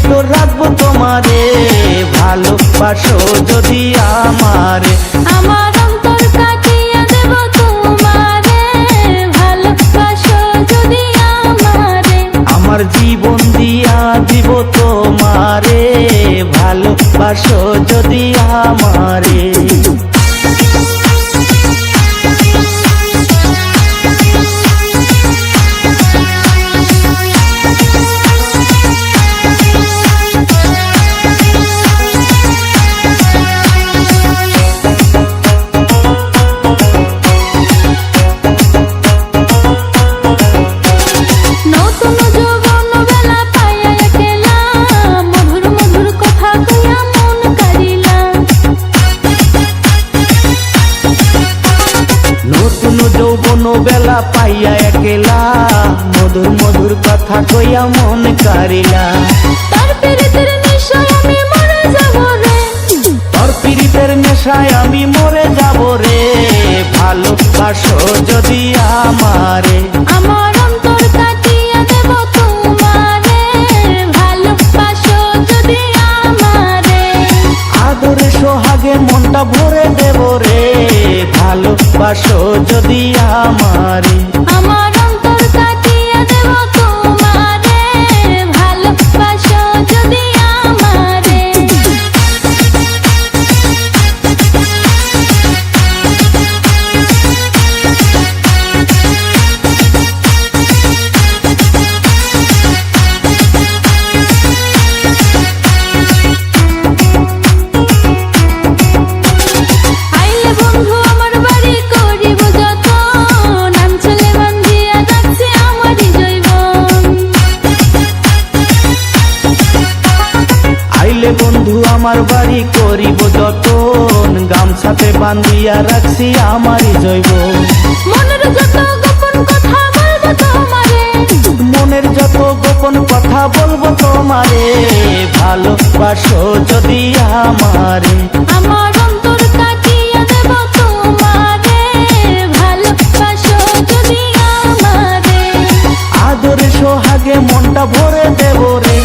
ভিতর রাখবো তোমারে, ভালোবাসো যদি আমারে। আমার অন্তর কাটিয়ে দেব তোমারে, ভালোবাসো যদি আমারে। আমার জীবন দিয়া দিব তোমারে, ভালোবাসো যদি আমারে। বেলা পাইয়া একলা মধুর মধুর কথা কইয়া মন কারিলা। তোর পীড়িতের নেশায় আমি মরে যাব রে, তোর পীড়িতের নেশায় আমি মরে যাব রে, ভালোবাসো যদি আমারে। আমার অন্তর কাটিয়ে দেব তোমারে, ভালোবাসো যদি আমারে। আদরে সোহাগে মনটা ভরে দেব রে, ভালোবাসো যদি আমারে। আমার অন্তর কাটিয়ে দেব তোমারে, ভালোবাসো যদি আমারে। আইলে বন্ধু আমার বাড়ি করিব যতন, আঞ্চলে বান্ধিয়া রাখছে আমারই জৈবন। আইলে বন্ধু আমার বাড়ি করিব যতন, গামছাতে বান্ধিয়া রাখছি আমারই জৈবন। মনের যত গোপন কথা বলবো তোমারে, মনের যত গোপন কথা বলবো তোমারে, ভালোবাসো যদি আমারে। আমার অন্তর কাটিয়ে দেব তোমারে, ভালোবাসো যদি আমারে। আদরে সোহাগে মনটা ভরে দেব রে,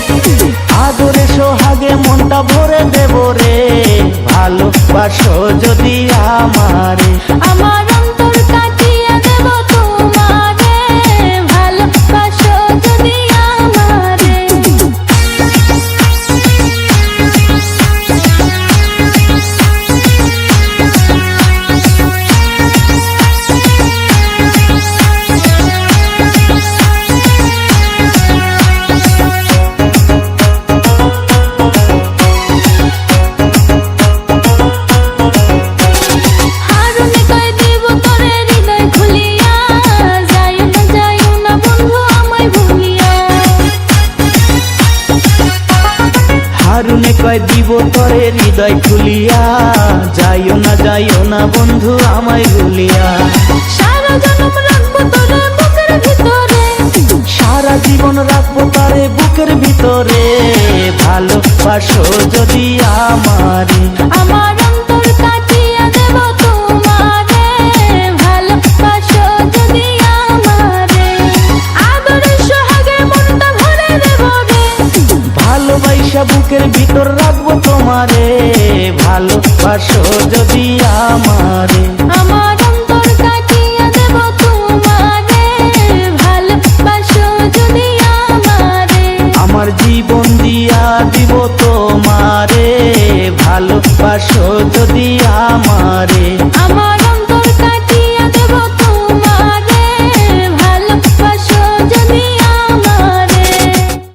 আদরে সোহাগে মনটা ভরে দেব রে, ভালোবাসো যদি আমারে। আমার অন্তর কাটিয়ে দেব তোমারে, ভালোবাসো যদি আমারে। হারুনে কই দিব তোরে হৃদয় খুলিয়া, যাইও না বন্ধু আমায় ভুলিয়া। হারুনে কয় দিব তোরে হৃদয় খুলিয়া, যাইও না বন্ধু আমায় ভুলিয়া। সারা জনম রাখবো তোরে বুকের ভিতরে, সারা জীবন রাখবো তারে বুকের ভিতরে, ভালোবাসো যদি আমারে। আমার অন্তর কাটিয়ে দেব তোমারে, ভালোবাসো যদি আমারে। আদরে সোহাগে মনটা ভরে দেব রে, ভালোবাসা বুকের ভিতর রাখবো তোমারে, ভালোবাসো যদি আমারে। আমার অন্তর কাটিয়ে দেব তোমারে, ভালোবাসো যদি আমারে। আমার জীবন